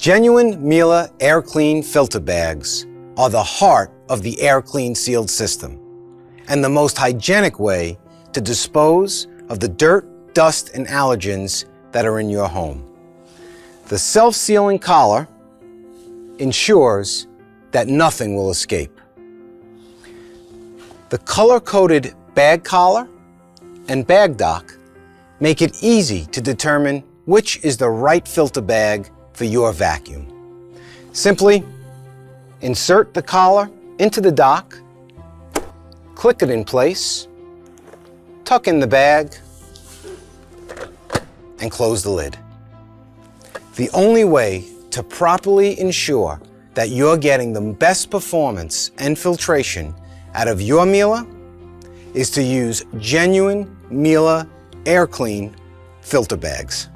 Genuine Miele Air Clean filter bags are the heart of the Air Clean sealed system and the most hygienic way to dispose of the dirt, dust, and allergens that are in your home. The self-sealing collar ensures that nothing will escape. The color-coded bag collar and bag dock make it easy to determine which is the right filter bag for your vacuum. Simply insert the collar into the dock, click it in place, tuck in the bag, and close the lid. The only way to properly ensure that you're getting the best performance and filtration out of your Miele is to use genuine Miele Air Clean filter bags.